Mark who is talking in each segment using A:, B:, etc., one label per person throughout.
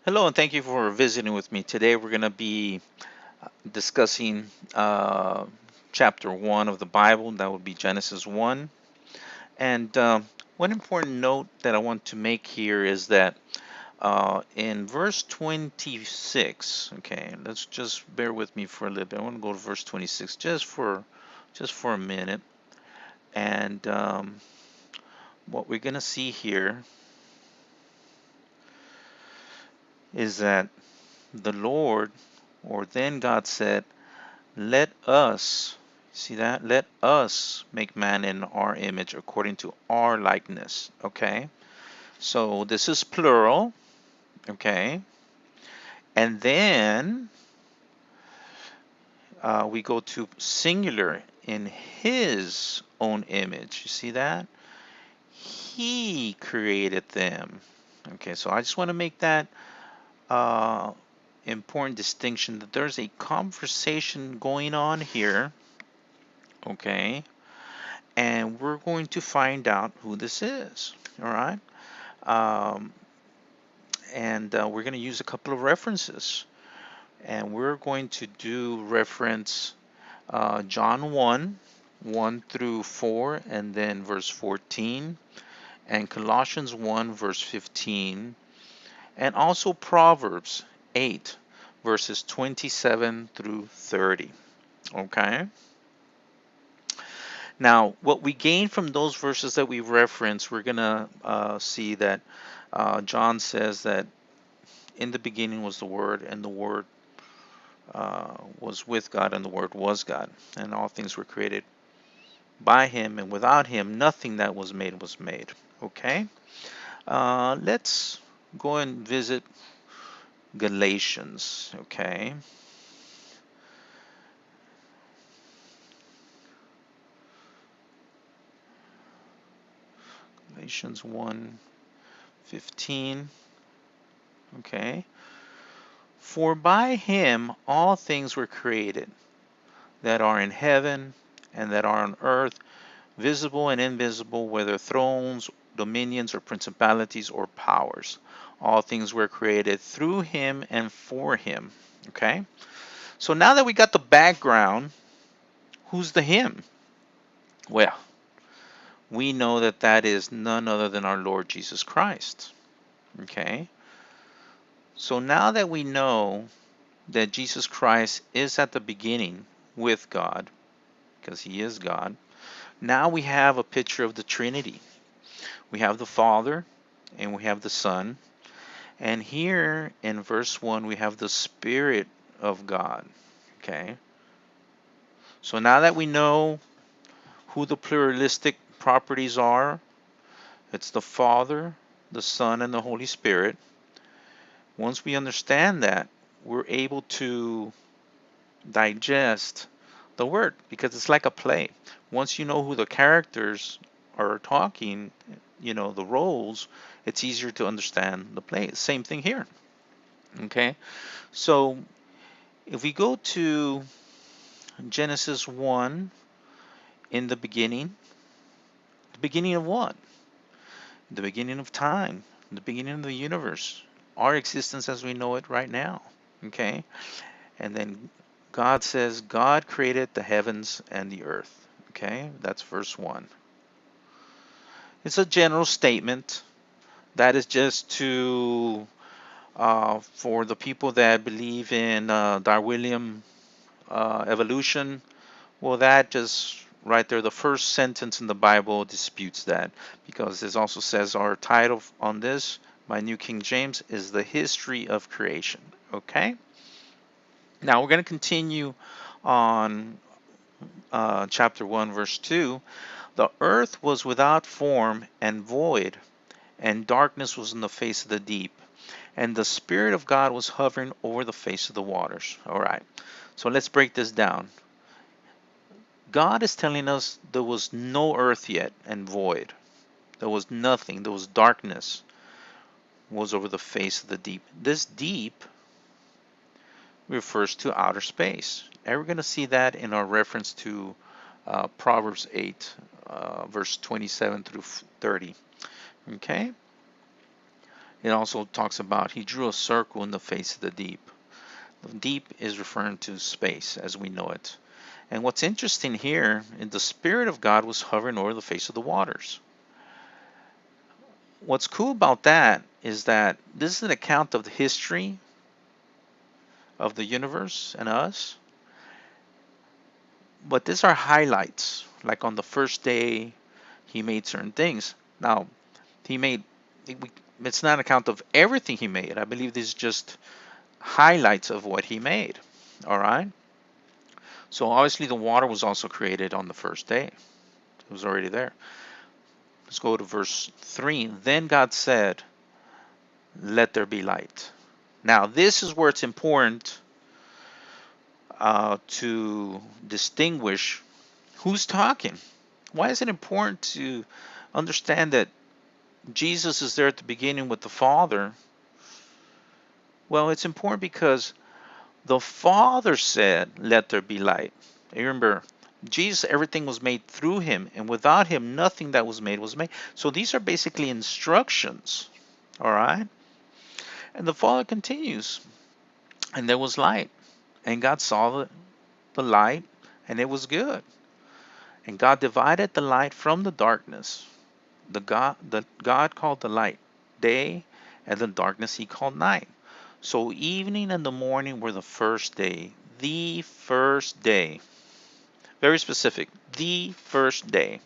A: Hello, and thank you for visiting with me. Today we're going to be discussing chapter 1 of the Bible. That would be Genesis 1. And one important note that I want to make here is that in verse 26, okay, let's just bear with me for a little bit. I want to go to verse 26 just for a minute. And what we're going to see here is that the Lord, or then God said, let us, see that? Let us make man in our image according to our likeness. Okay? So this is plural. Okay? And then we go to singular in his own image. You see that? He created them. Okay, so I just want to make that uh, important distinction that there's a conversation going on here. Okay? And we're going to find out who this is. All right. Um, and we're going to use a couple of references. And we're going to do reference John 1, 1 through 4, and then verse 14, and Colossians 1, verse 15, and also Proverbs 8, verses 27 through 30. Okay. Now, what we gain from those verses that we reference, we're going to see that John says that in the beginning was the Word, and the Word was with God, and the Word was God. And all things were created by Him, and without Him, nothing that was made was made. Okay? Let's go and visit Galatians. Okay? Galatians 1:15. Okay? For by Him all things were created that are in heaven and that are on earth, visible and invisible, whether thrones, dominions, or principalities or powers. All things were created through him and for him. Okay? So now that we got the background, who's the him? Well, we know that that is none other than our Lord Jesus Christ. Okay? So now that we know that Jesus Christ is at the beginning with God, because he is God, now we have a picture of the Trinity. We have the Father and we have the Son. And here in verse 1, we have the Spirit of God. Okay? So now that we know who the pluralistic properties are, it's the Father, the Son, and the Holy Spirit. Once we understand that, we're able to digest the word because it's like a play. Once you know who the characters are talking, the roles, it's easier to understand the play. Same thing here. Okay? So if we go to Genesis 1, in the beginning of what? The beginning of time, the beginning of the universe, our existence as we know it right now. Okay? And then God says, God created the heavens and the earth. Okay? That's verse 1. It's a general statement. That is just for the people that believe in Darwinian evolution. Well, that just right there, the first sentence in the Bible disputes that because it also says our title on this, my New King James, is the history of creation. Okay? Now we're going to continue on chapter 1, verse 2. The earth was without form and void, and darkness was in the face of the deep, and the Spirit of God was hovering over the face of the waters. All right. So let's break this down. God is telling us there was no earth yet and void. There was nothing. There was darkness was over the face of the deep. This deep refers to outer space. And we're going to see that in our reference to Proverbs 8, verse 27 through 30. Okay? It also talks about he drew a circle in the face of the deep. The deep is referring to space as we know it. And what's interesting here, the Spirit of God was hovering over the face of the waters. What's cool about that is that this is an account of the history of the universe and us, but these are highlights. Like on the first day, he made certain things. Now, he made, it's not an account of everything he made. I believe this is just highlights of what he made. All right. So obviously the water was also created on the first day. It was already there. Let's go to verse 3. Then God said, let there be light. Now this is where it's important to distinguish who's talking. Why is it important to understand that Jesus is there at the beginning with the Father? Well, it's important because the Father said, let there be light. You remember, Jesus, everything was made through him, and without him, nothing that was made was made. So these are basically instructions, all right? And the Father continues, and there was light, and God saw the light, and it was good. And God divided the light from the darkness. The God called the light day, and the darkness he called night. So evening and the morning were the first day. The first day. Very specific. The first day.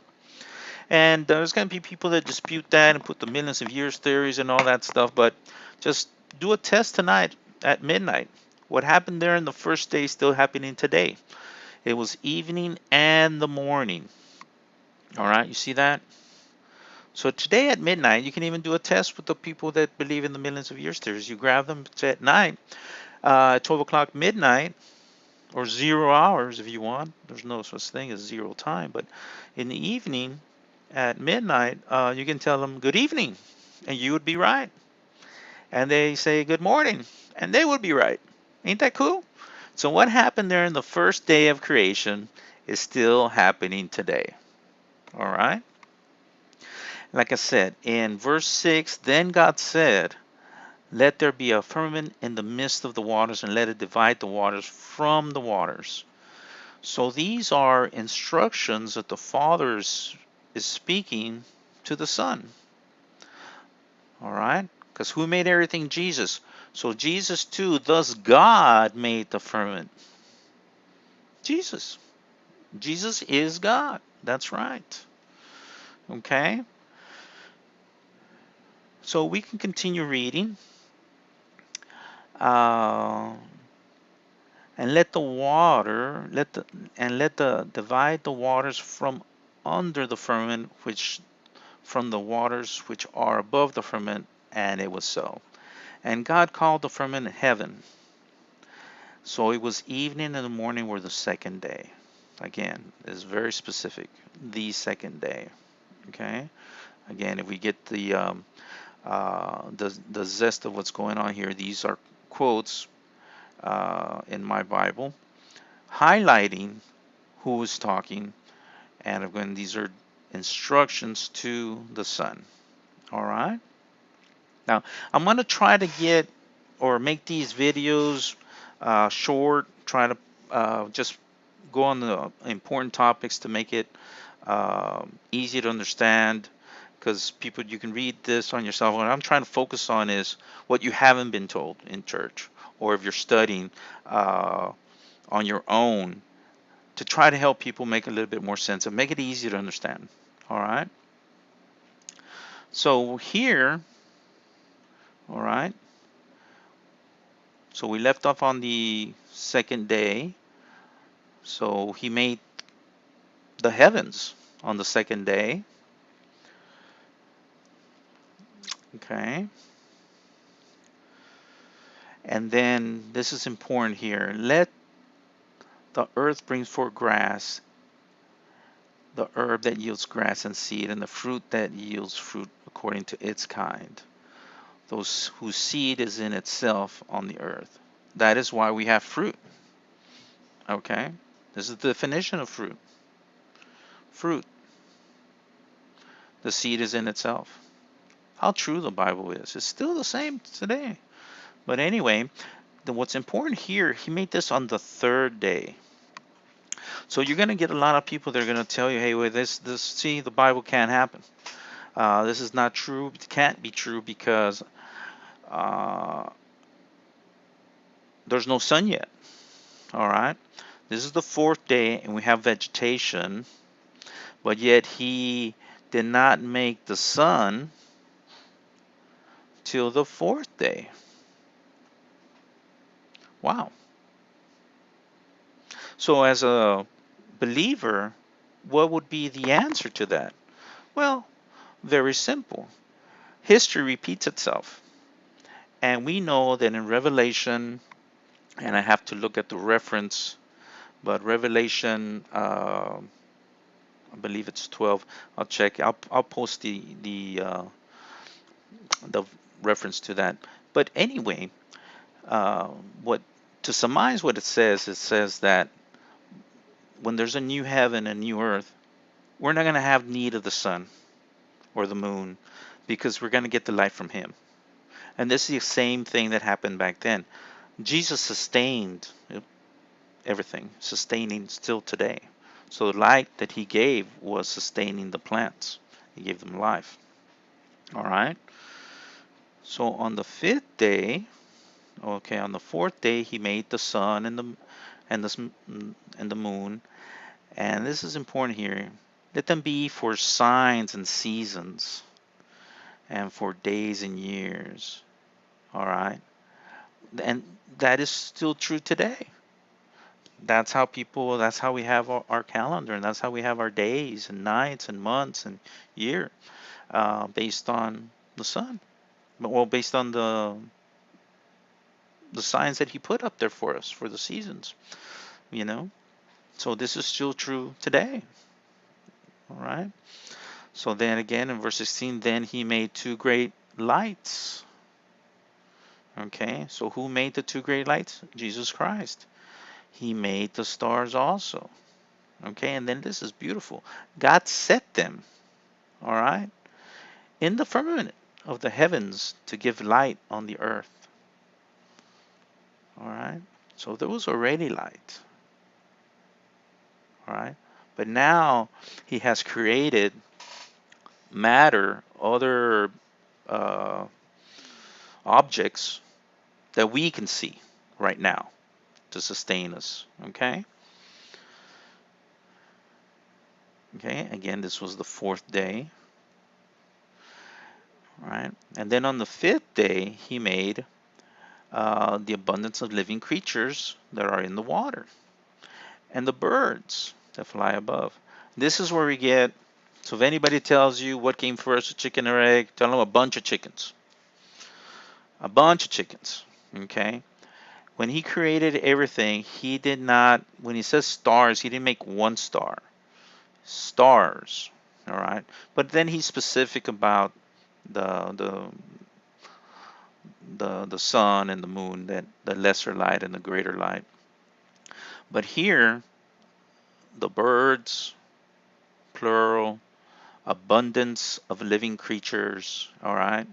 A: And there's going to be people that dispute that and put the millions of years theories and all that stuff, but just do a test tonight at midnight. What happened there in the first day is still happening today. It was evening and the morning. All right, you see that? So today at midnight, you can even do a test with the people that believe in the millions of years theories. You grab them at night, 12 o'clock midnight, or 0 hours if you want. There's no such thing as zero time. But in the evening, at midnight, you can tell them good evening, and you would be right. And they say good morning, and they would be right. Ain't that cool? So what happened there in the first day of creation is still happening today. All right? Like I said, in verse 6, then God said, let there be a firmament in the midst of the waters, and let it divide the waters from the waters. So these are instructions that the Father is speaking to the Son. All right? Because who made everything? Jesus. So Jesus too, thus God made the firmament. Jesus. Jesus is God. That's right. Okay? So we can continue reading. Uh, and let the water, let the divide the waters from under the firmament, which from the waters which are above the firmament, and it was so. And God called the firmament heaven. So it was evening and the morning were the second day. Again, it's very specific. The second day. Okay. Again, if we get the zest of what's going on here, these are quotes in my Bible highlighting who is talking, and again, these are instructions to the Son. All right. Now, I'm going to try to get or make these videos short, try to just go on the important topics to make it easy to understand, because people, you can read this on yourself. What I'm trying to focus on is what you haven't been told in church, or if you're studying on your own, to try to help people make a little bit more sense and make it easy to understand. All right. So here, all right. So we left off on the second day. So he made the heavens on the second day. Okay. And then this is important here. Let the earth bring forth grass, the herb that yields grass and seed, and the fruit that yields fruit according to its kind. Those whose seed is in itself on the earth. That is why we have fruit. Okay. This is the definition of fruit. Fruit. The seed is in itself. how true the Bible is. It's still the same today. But anyway, what's important here, he made this on the third day. So you're going to get a lot of people that are going to tell you, hey, wait, see, the Bible can't happen. This is not true. It can't be true because uh, there's no sun yet. All right. This is the fourth day, and we have vegetation, but yet he did not make the sun till the fourth day. Wow. So, as a believer, what would be the answer to that? Well, very simple. History repeats itself. And we know that in Revelation, and I have to look at the reference, but Revelation, I believe it's 12. I'll check. I'll post the reference to that. But anyway, uh, what to surmise what it says that when there's a new heaven and new earth, we're not going to have need of the sun or the moon because we're going to get the light from Him. And this is the same thing that happened back then. Jesus sustained everything, sustaining still today. So the light that He gave was sustaining the plants. He gave them life. All right. So on the fifth day, okay, on the fourth day, He made the sun and the moon. And this is important here. Let them be for signs and seasons, and for days and years. All right. And that is still true today. That's how we have our calendar, and that's how we have our days and nights and months and year, based on the sun. Well, based on the signs that He put up there for us for the seasons, you know. So this is still true today. All right. So then again in verse 16, then He made two great lights. Okay, so who made the two great lights? Jesus Christ. He made the stars also. Okay, and then this is beautiful. God set them, all right, in the firmament of the heavens to give light on the earth. All right, so there was already light. All right, but now He has created matter, other uh, objects that we can see right now to sustain us. Okay. Okay, again, this was the fourth day. All right, and then on the fifth day, He made the abundance of living creatures that are in the water and the birds that fly above. This is where we get. So if anybody tells you what came first, a chicken or egg, tell them a bunch of chickens. A bunch of chickens. Okay. When He created everything, He did not. When He says stars, He didn't make one star. Stars. All right. But then He's specific about the the the sun and the moon, that the lesser light and the greater light. But here, the birds, plural, abundance of living creatures. All right.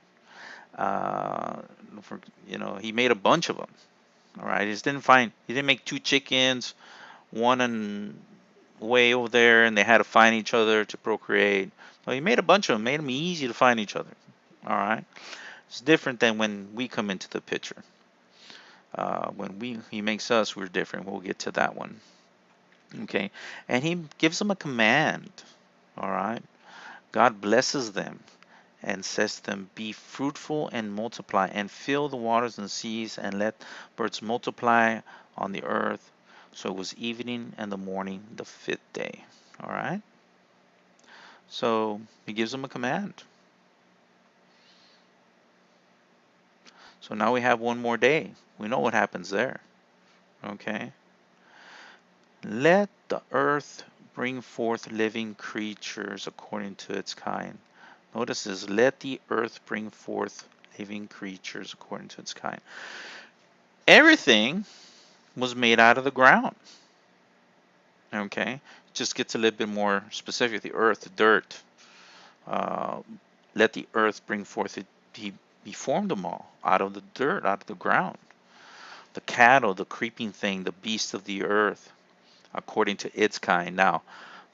A: Uh, He made a bunch of them. All right. He didn't make two chickens, one and way over there, and they had to find each other to procreate. So He made a bunch of them, made them easy to find each other. All right. It's different than when we come into the picture. When He makes us, we're different. We'll get to that one. Okay. And He gives them a command. All right. God blesses them and says to them, be fruitful and multiply, and fill the waters and seas, and let birds multiply on the earth. So it was evening and the morning, the fifth day. All right. So He gives them a command. So now we have one more day. We know what happens there. Okay. Let the earth bring forth living creatures according to its kind. Notice this, let the earth bring forth living creatures according to its kind. Everything was made out of the ground. Okay. It just gets a little bit more specific. The earth, the dirt, uh, let the earth bring forth it. He formed them all out of the dirt, out of the ground. The cattle, the creeping thing, the beast of the earth, according to its kind. Now,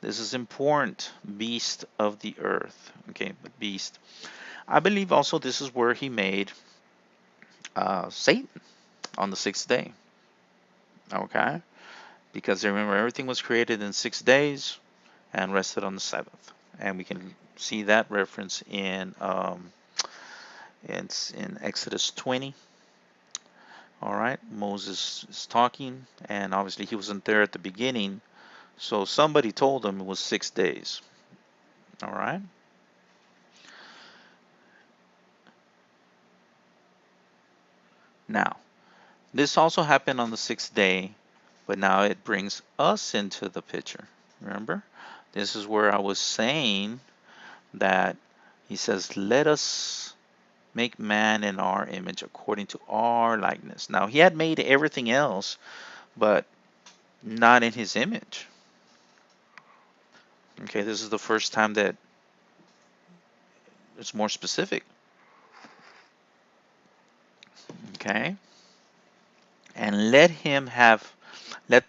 A: this is important. Beast of the earth. Okay, the beast. I believe also this is where he made Satan on the sixth day. Okay, because remember everything was created in 6 days and rested on the seventh, and we can see that reference in Exodus 20. All right, Moses is talking, and obviously he wasn't there at the beginning, so somebody told him it was 6 days. All right. Now, this also happened on the sixth day, but now it brings us into the picture. Remember? This is where I was saying that he says, let us make man in our image according to our likeness. Now, he had made everything else, but not in his image. Okay, this is the first time that it's more specific. Okay, and let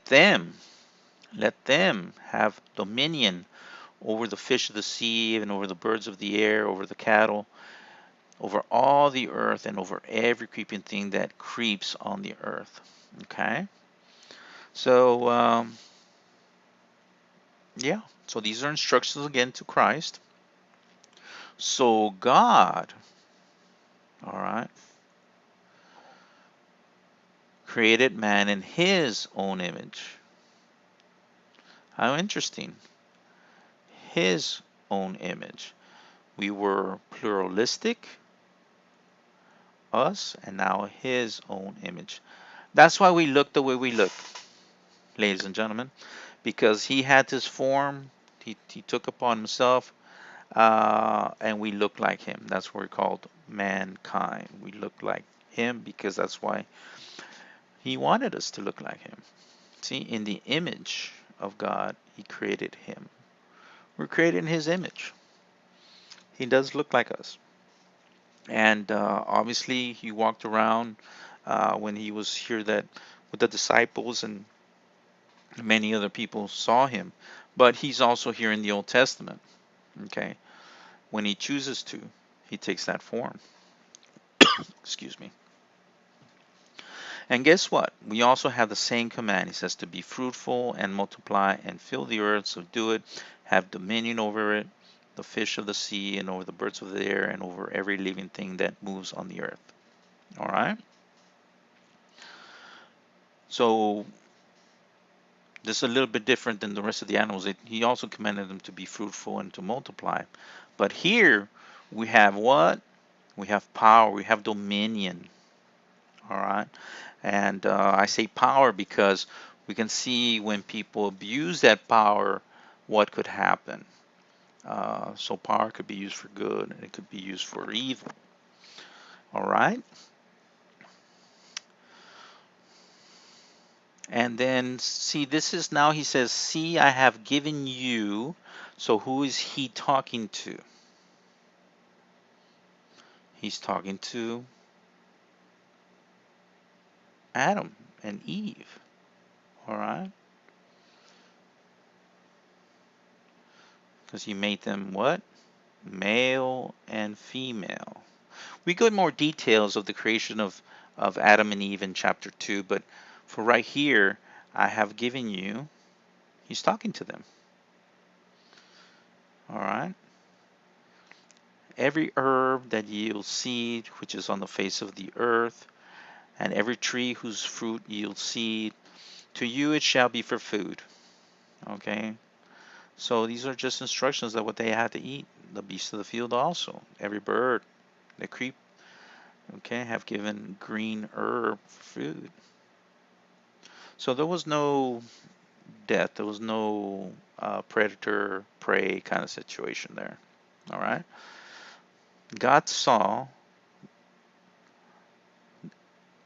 A: them, let them have dominion over the fish of the sea and over the birds of the air, over the cattle, over all the earth, and over every creeping thing that creeps on the earth. Okay, so yeah, so these are instructions again to Christ. So God, all right, created man in his own image. How interesting. His own image. We were pluralistic, us, and now his own image. That's why we look the way we look, ladies and gentlemen, because he had this form, he took upon himself, and we look like him. That's why we're called mankind. We look like him because that's why he wanted us to look like him. See, in the image of God, he created him. We're created in his image. He does look like us. And obviously, he walked around when he was here that with the disciples and many other people saw him. But he's also here in the Old Testament. Okay, when he chooses to, he takes that form. Excuse me. And guess what? We also have the same command. He says to be fruitful and multiply and fill the earth, so do it, have dominion over it, the fish of the sea, and over the birds of the air, and over every living thing that moves on the earth. All right? So this is a little bit different than the rest of the animals. He also commanded them to be fruitful and to multiply. But here we have what? We have power, we have dominion. All right? And I say power because we can see when people abuse that power, what could happen. So power could be used for good and it could be used for evil. All right? And then see, this is now he says, see, I have given you. So who is he talking to? He's talking to Adam and Eve. All right? Because he made them what? Male and female. We go in more details of the creation of Adam and Eve in chapter 2, but for right here, I have given you, he's talking to them. All right? Every herb that yields seed, which is on the face of the earth, and every tree whose fruit yields seed, to you it shall be for food. Okay? So these are just instructions that what they had to eat. The beasts of the field also. Every bird, the creep, okay, have given green herb for food. So there was no death. There was no predator prey kind of situation there. All right. God saw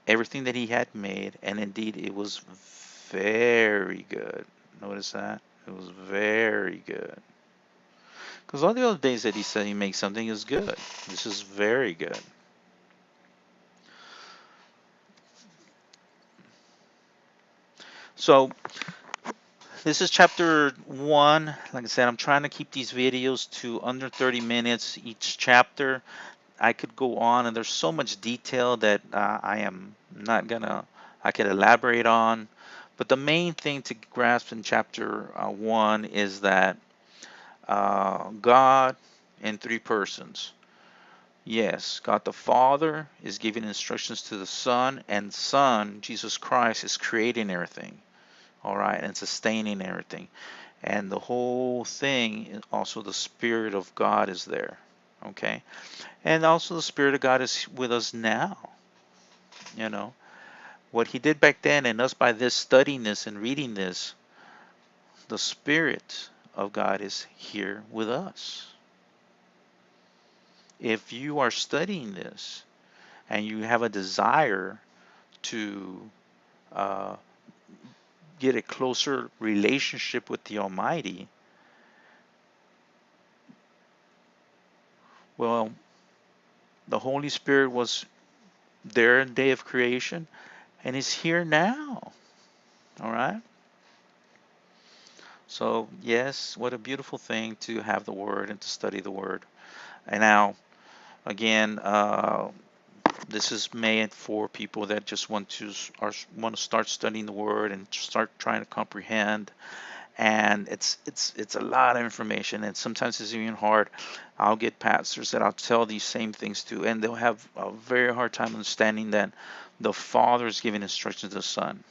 A: everything that He had made, and indeed it was very good. Notice that it was very good. Because all the other days that he said he makes something is good. This is very good. So this is chapter 1. Like I said, I'm trying to keep these videos to under 30 minutes each chapter. I could go on, and there's so much detail that I am not gonna, I could elaborate on. But the main thing to grasp in chapter 1 is that God in three persons. Yes, God the Father is giving instructions to the Son, and Son, Jesus Christ, is creating everything, all right, and sustaining everything. And the whole thing, also the Spirit of God is there, okay? And also the Spirit of God is with us now, you know. What He did back then, and us by this studying this and reading this, the Spirit of God is here with us. If you are studying this and you have a desire to uh, get a closer relationship with the Almighty, well, the Holy Spirit was there in the day of creation and is here now. All right? So, yes, what a beautiful thing to have the Word and to study the Word. And now, again, this is made for people that just want to start studying the Word and start trying to comprehend. And it's a lot of information, and sometimes it's even hard. I'll get pastors that I'll tell these same things to, and they'll have a very hard time understanding that the Father is giving instructions to the Son.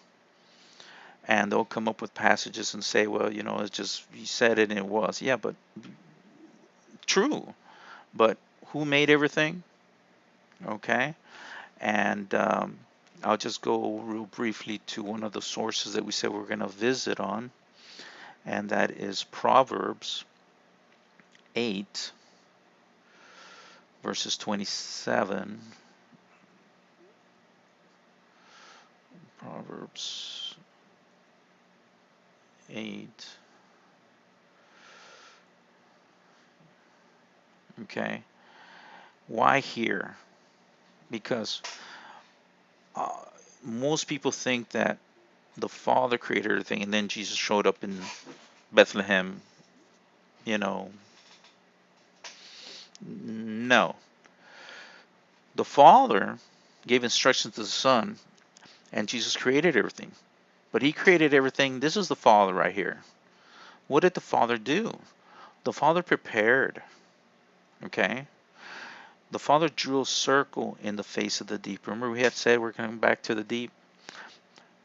A: And they'll come up with passages and say, well, it's just He said it and it was. Yeah, but true. But who made everything? Okay. And I'll just go real briefly to one of the sources that we said we're going to visit on, and that is Proverbs 8, verses 27. Proverbs 8. Okay. Why here? Because uh, most people think that the Father created everything and then Jesus showed up in Bethlehem. You know, no. The Father gave instructions to the Son, and Jesus created everything. But He created everything. This is the Father right here. What did the Father do? The Father prepared. Okay. The Father drew a circle in the face of the deep. Remember, we had said we're coming back to the deep.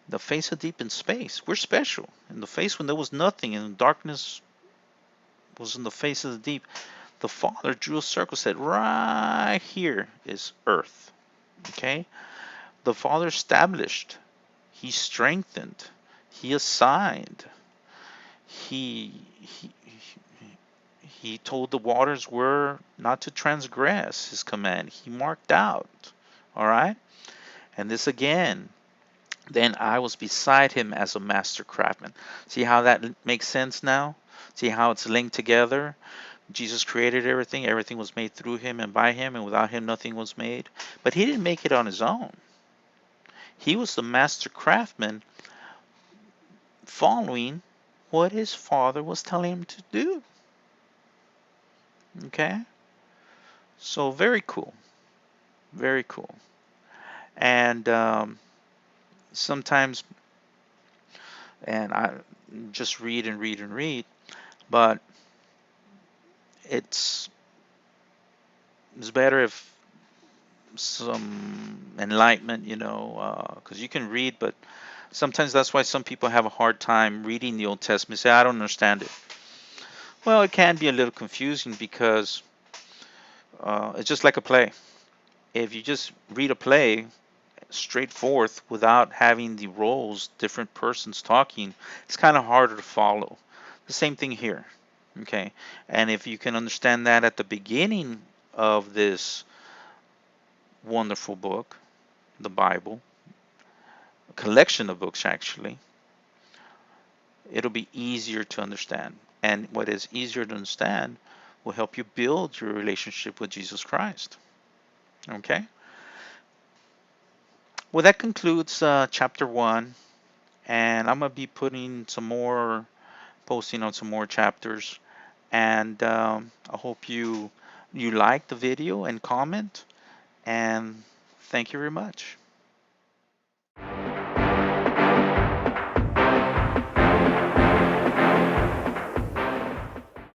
A: The face of deep in space. We're special. In the face when there was nothing and darkness was in the face of the deep, the Father drew a circle, said, right here is earth. Okay? The Father established, He strengthened, He assigned, He He told the waters were not to transgress His command. He marked out. All right? And this again, then I was beside Him as a master craftsman. See how that makes sense now? See how it's linked together? Jesus created everything. Everything was made through Him and by Him, and without Him nothing was made. But He didn't make it on His own. He was the master craftsman following what His Father was telling Him to do. Okay? So very cool. Very cool. And sometimes, and I just read and read and read, but it's it's better if some enlightenment, because you can read, but sometimes that's why some people have a hard time reading the Old Testament. Say, I don't understand it. Well, it can be a little confusing because it's just like a play. If you just read a play straight forth without having the roles, different persons talking, it's kind of harder to follow. The same thing here. Okay. And if you can understand that at the beginning of this wonderful book, the Bible, a collection of books actually, it'll be easier to understand. And what is easier to understand will help you build your relationship with Jesus Christ. Okay? Well, that concludes chapter 1, and I'm going to be putting some more, posting on some more chapters. And I hope you like the video and comment. And thank you very much.